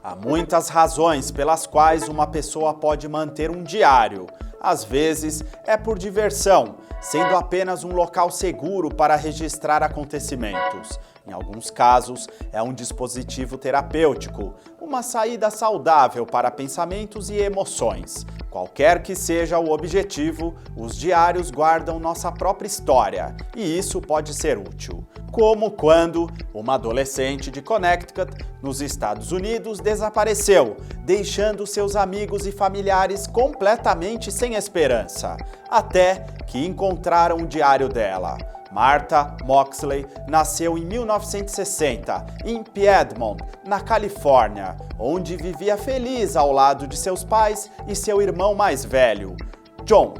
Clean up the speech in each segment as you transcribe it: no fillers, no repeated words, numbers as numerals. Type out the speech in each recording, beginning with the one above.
Há muitas razões pelas quais uma pessoa pode manter um diário. Às vezes é por diversão, sendo apenas um local seguro para registrar acontecimentos. Em alguns casos, é um dispositivo terapêutico, uma saída saudável para pensamentos e emoções. Qualquer que seja o objetivo, os diários guardam nossa própria história, e isso pode ser útil. Como quando uma adolescente de Connecticut, nos Estados Unidos, desapareceu, deixando seus amigos e familiares completamente sem esperança, até que encontraram o diário dela. Martha Moxley nasceu em 1960, em Piedmont, na Califórnia, onde vivia feliz ao lado de seus pais e seu irmão mais velho, John.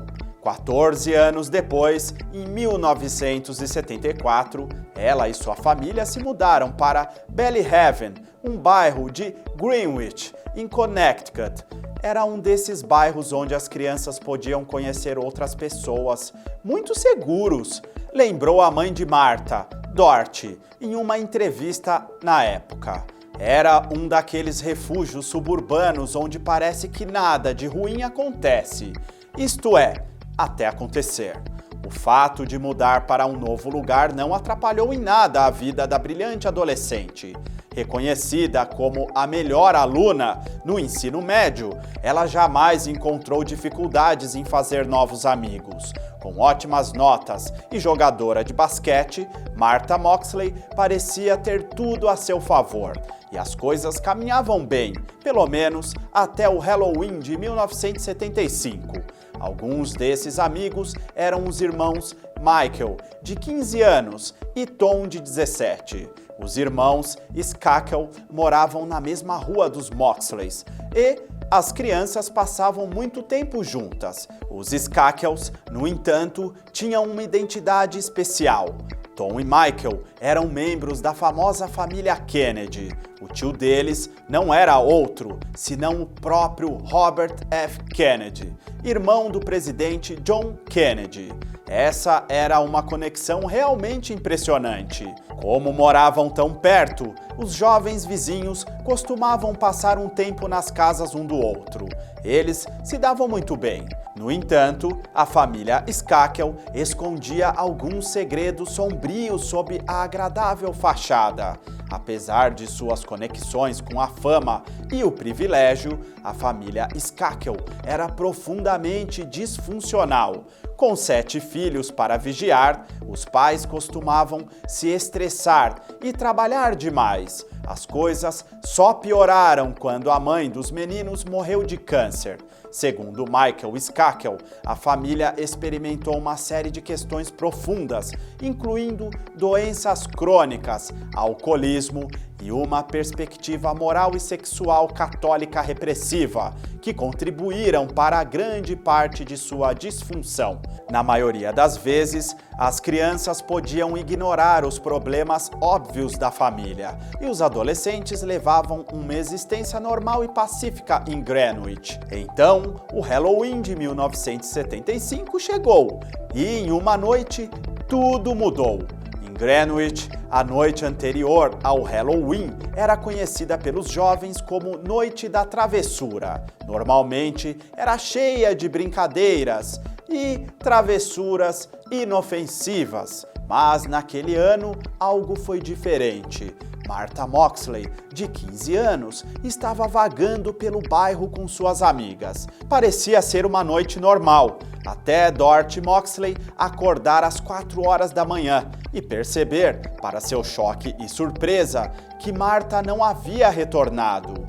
14 anos depois, em 1974, ela e sua família se mudaram para Bellyhaven, um bairro de Greenwich, em Connecticut. Era um desses bairros onde as crianças podiam conhecer outras pessoas, muito seguros, lembrou a mãe de Martha, Dorothy, em uma entrevista na época. Era um daqueles refúgios suburbanos onde parece que nada de ruim acontece. Isto é, até acontecer. O fato de mudar para um novo lugar não atrapalhou em nada a vida da brilhante adolescente. Reconhecida como a melhor aluna no ensino médio, ela jamais encontrou dificuldades em fazer novos amigos. Com ótimas notas e jogadora de basquete, Martha Moxley parecia ter tudo a seu favor. E as coisas caminhavam bem, pelo menos até o Halloween de 1975. Alguns desses amigos eram os irmãos Michael, de 15 anos, e Tom, de 17. Os irmãos Skakel moravam na mesma rua dos Moxleys e as crianças passavam muito tempo juntas. Os Skakels, no entanto, tinham uma identidade especial. Tom e Michael eram membros da famosa família Kennedy. O tio deles não era outro, senão o próprio Robert F. Kennedy, irmão do presidente John Kennedy. Essa era uma conexão realmente impressionante. Como moravam tão perto, os jovens vizinhos costumavam passar um tempo nas casas um do outro. Eles se davam muito bem. No entanto, a família Skakel escondia alguns segredos sombrios sob a agradável fachada. Apesar de suas conexões com a fama e o privilégio, a família Skakel era profundamente disfuncional. Com 7 filhos para vigiar, os pais costumavam se estressar e trabalhar demais. As coisas só pioraram quando a mãe dos meninos morreu de câncer. Segundo Michael Skakel, a família experimentou uma série de questões profundas, incluindo doenças crônicas, alcoolismo e uma perspectiva moral e sexual católica repressiva, que contribuíram para a grande parte de sua disfunção. Na maioria das vezes, as crianças podiam ignorar os problemas óbvios da família, e os adolescentes levavam uma existência normal e pacífica em Greenwich. Então, o Halloween de 1975 chegou, e em uma noite, tudo mudou. Em Greenwich, a noite anterior ao Halloween era conhecida pelos jovens como Noite da Travessura. Normalmente, era cheia de brincadeiras e travessuras inofensivas. Mas naquele ano, algo foi diferente. Martha Moxley, de 15 anos, estava vagando pelo bairro com suas amigas. Parecia ser uma noite normal, até Dorothy Moxley acordar às 4 horas da manhã e perceber, para seu choque e surpresa, que Martha não havia retornado.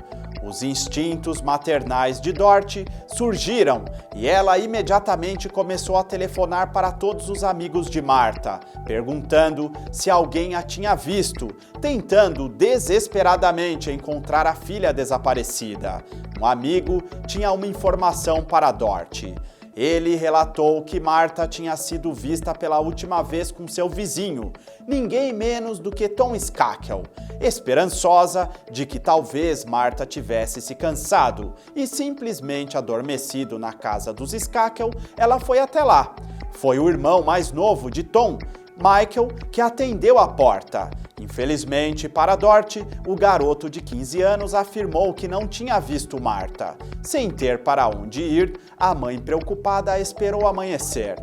Os instintos maternais de Dorothy surgiram e ela imediatamente começou a telefonar para todos os amigos de Martha, perguntando se alguém a tinha visto, tentando desesperadamente encontrar a filha desaparecida. Um amigo tinha uma informação para Dorothy. Ele relatou que Martha tinha sido vista pela última vez com seu vizinho, ninguém menos do que Tom Skakel. Esperançosa de que talvez Martha tivesse se cansado e simplesmente adormecido na casa dos Skakel, ela foi até lá. Foi o irmão mais novo de Tom Michael, que atendeu a porta. Infelizmente para Dorothy, o garoto de 15 anos afirmou que não tinha visto Martha. Sem ter para onde ir, a mãe preocupada esperou amanhecer.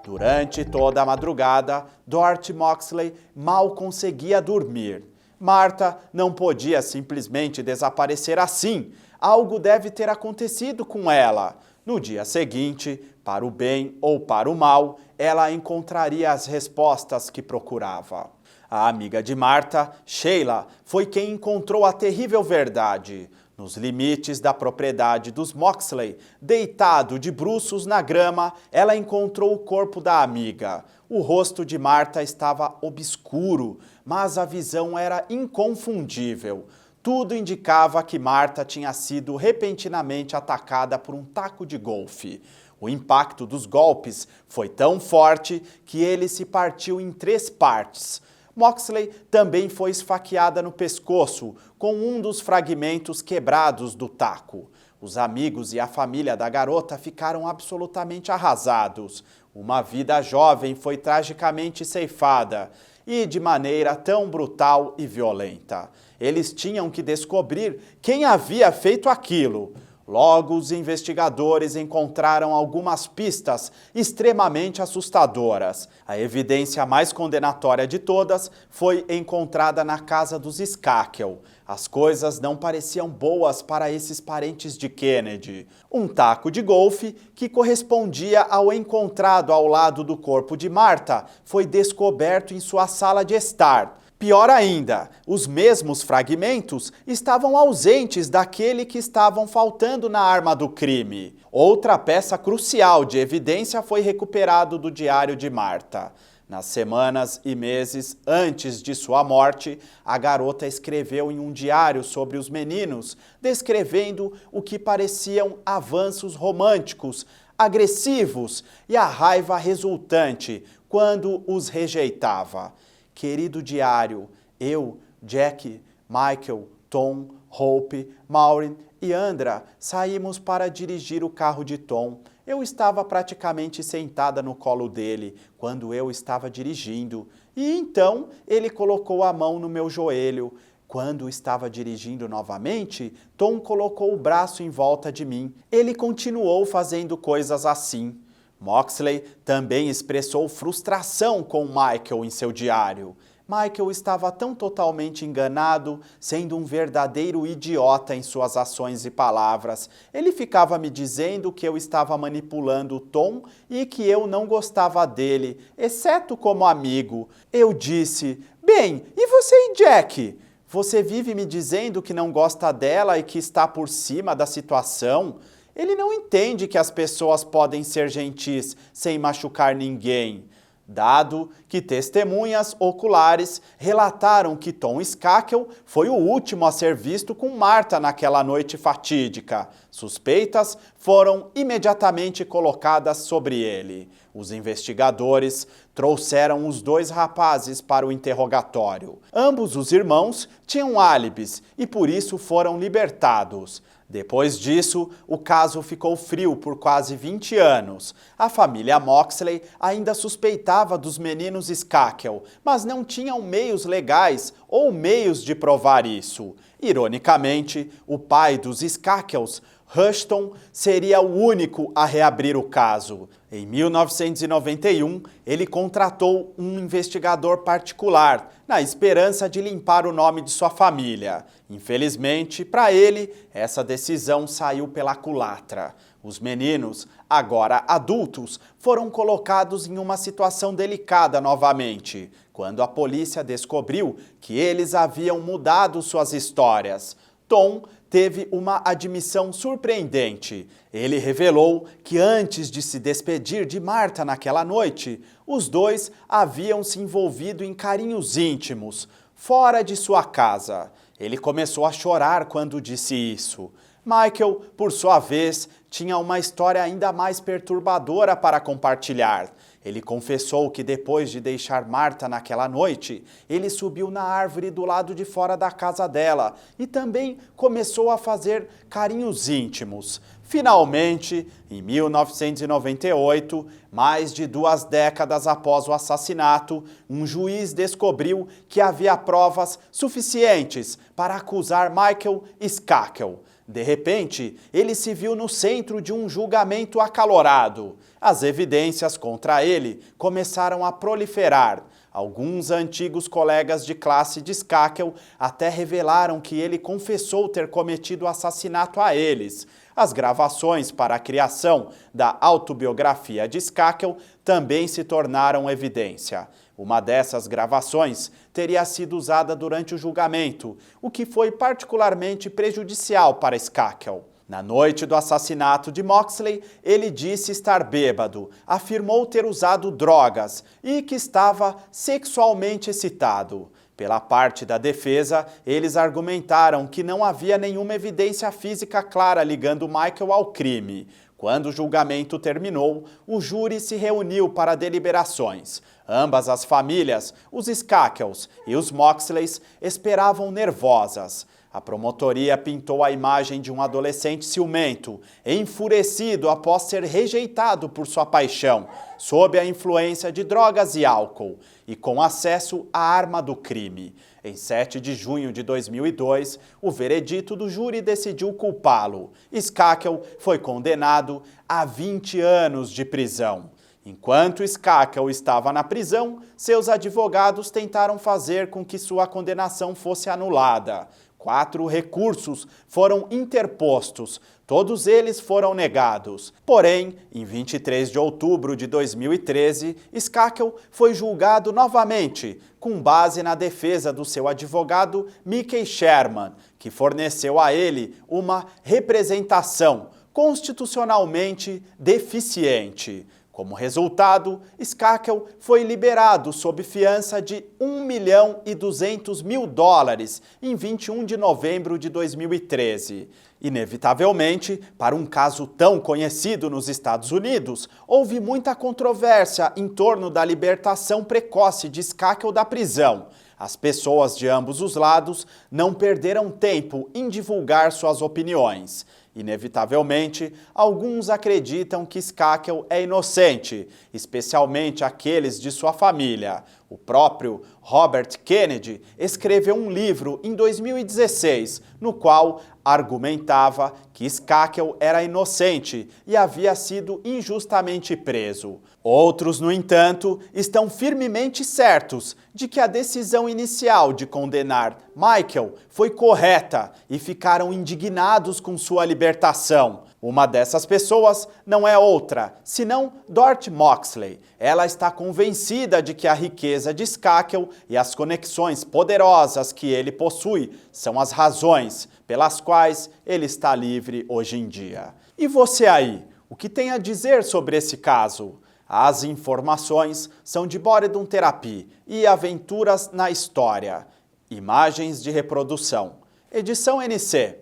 Durante toda a madrugada, Dorothy Moxley mal conseguia dormir. Martha não podia simplesmente desaparecer assim. Algo deve ter acontecido com ela. No dia seguinte, para o bem ou para o mal, ela encontraria as respostas que procurava. A amiga de Martha, Sheila, foi quem encontrou a terrível verdade. Nos limites da propriedade dos Moxley, deitado de bruços na grama, ela encontrou o corpo da amiga. O rosto de Martha estava obscuro, mas a visão era inconfundível. Tudo indicava que Martha tinha sido repentinamente atacada por um taco de golfe. O impacto dos golpes foi tão forte que ele se partiu em 3 partes. Moxley também foi esfaqueada no pescoço, com um dos fragmentos quebrados do taco. Os amigos e a família da garota ficaram absolutamente arrasados. Uma vida jovem foi tragicamente ceifada e de maneira tão brutal e violenta. Eles tinham que descobrir quem havia feito aquilo. Logo, os investigadores encontraram algumas pistas extremamente assustadoras. A evidência mais condenatória de todas foi encontrada na casa dos Skakel. As coisas não pareciam boas para esses parentes de Kennedy. Um taco de golfe, que correspondia ao encontrado ao lado do corpo de Martha, foi descoberto em sua sala de estar. Pior ainda, os mesmos fragmentos estavam ausentes daquele que estavam faltando na arma do crime. Outra peça crucial de evidência foi recuperado do diário de Martha. Nas semanas e meses antes de sua morte, a garota escreveu em um diário sobre os meninos, descrevendo o que pareciam avanços românticos, agressivos e a raiva resultante quando os rejeitava. Querido diário, eu, Jack, Michael, Tom, Hope, Maureen e Andra saímos para dirigir o carro de Tom. Eu estava praticamente sentada no colo dele quando eu estava dirigindo. E então ele colocou a mão no meu joelho. Quando estava dirigindo novamente, Tom colocou o braço em volta de mim. Ele continuou fazendo coisas assim. Moxley também expressou frustração com Michael em seu diário. Michael estava tão totalmente enganado, sendo um verdadeiro idiota em suas ações e palavras. Ele ficava me dizendo que eu estava manipulando o Tom e que eu não gostava dele, exceto como amigo. Eu disse, bem, e você e Jack? Você vive me dizendo que não gosta dela e que está por cima da situação? Ele não entende que as pessoas podem ser gentis sem machucar ninguém. Dado que testemunhas oculares relataram que Tom Skakel foi o último a ser visto com Martha naquela noite fatídica. Suspeitas foram imediatamente colocadas sobre ele. Os investigadores trouxeram os 2 rapazes para o interrogatório. Ambos os irmãos tinham álibis e por isso foram libertados. Depois disso, o caso ficou frio por quase 20 anos. A família Moxley ainda suspeitava dos meninos Skakel, mas não tinham meios legais ou meios de provar isso. Ironicamente, o pai dos Skakels, Rushton, seria o único a reabrir o caso. Em 1991, ele contratou um investigador particular, na esperança de limpar o nome de sua família. Infelizmente, para ele, essa decisão saiu pela culatra. Os meninos, agora adultos, foram colocados em uma situação delicada novamente, quando a polícia descobriu que eles haviam mudado suas histórias. Tom teve uma admissão surpreendente. Ele revelou que antes de se despedir de Martha naquela noite, os 2 haviam se envolvido em carinhos íntimos, fora de sua casa. Ele começou a chorar quando disse isso. Michael, por sua vez, tinha uma história ainda mais perturbadora para compartilhar. Ele confessou que depois de deixar Martha naquela noite, ele subiu na árvore do lado de fora da casa dela e também começou a fazer carinhos íntimos. Finalmente, em 1998, mais de 2 décadas após o assassinato, um juiz descobriu que havia provas suficientes para acusar Michael Skakel. De repente, ele se viu no centro de um julgamento acalorado. As evidências contra ele começaram a proliferar. Alguns antigos colegas de classe de Skakel até revelaram que ele confessou ter cometido o assassinato a eles. As gravações para a criação da autobiografia de Skakel também se tornaram evidência. Uma dessas gravações teria sido usada durante o julgamento, o que foi particularmente prejudicial para Skakel. Na noite do assassinato de Moxley, ele disse estar bêbado, afirmou ter usado drogas e que estava sexualmente excitado. Pela parte da defesa, eles argumentaram que não havia nenhuma evidência física clara ligando Michael ao crime. Quando o julgamento terminou, o júri se reuniu para deliberações. Ambas as famílias, os Skakels e os Moxleys, esperavam nervosas. A promotoria pintou a imagem de um adolescente ciumento, enfurecido após ser rejeitado por sua paixão, sob a influência de drogas e álcool, e com acesso à arma do crime. Em 7 de junho de 2002, o veredito do júri decidiu culpá-lo. Skakel foi condenado a 20 anos de prisão. Enquanto Skakel estava na prisão, seus advogados tentaram fazer com que sua condenação fosse anulada. 4 recursos foram interpostos, todos eles foram negados. Porém, em 23 de outubro de 2013, Skakel foi julgado novamente, com base na defesa do seu advogado Mickey Sherman, que forneceu a ele uma representação constitucionalmente deficiente. Como resultado, Skakel foi liberado sob fiança de $1.200.000 em 21 de novembro de 2013. Inevitavelmente, para um caso tão conhecido nos Estados Unidos, houve muita controvérsia em torno da libertação precoce de Skakel da prisão. As pessoas de ambos os lados não perderam tempo em divulgar suas opiniões. Inevitavelmente, alguns acreditam que Skakel é inocente, especialmente aqueles de sua família. O próprio Robert Kennedy escreveu um livro em 2016, no qual argumentava que Skakel era inocente e havia sido injustamente preso. Outros, no entanto, estão firmemente certos de que a decisão inicial de condenar Michael foi correta e ficaram indignados com sua libertação. Uma dessas pessoas não é outra, senão Dorothy Moxley. Ela está convencida de que a riqueza de Skakel e as conexões poderosas que ele possui são as razões pelas quais ele está livre hoje em dia. E você aí, o que tem a dizer sobre esse caso? As informações são de Boredom Therapy e Aventuras na História. Imagens de reprodução. Edição NC.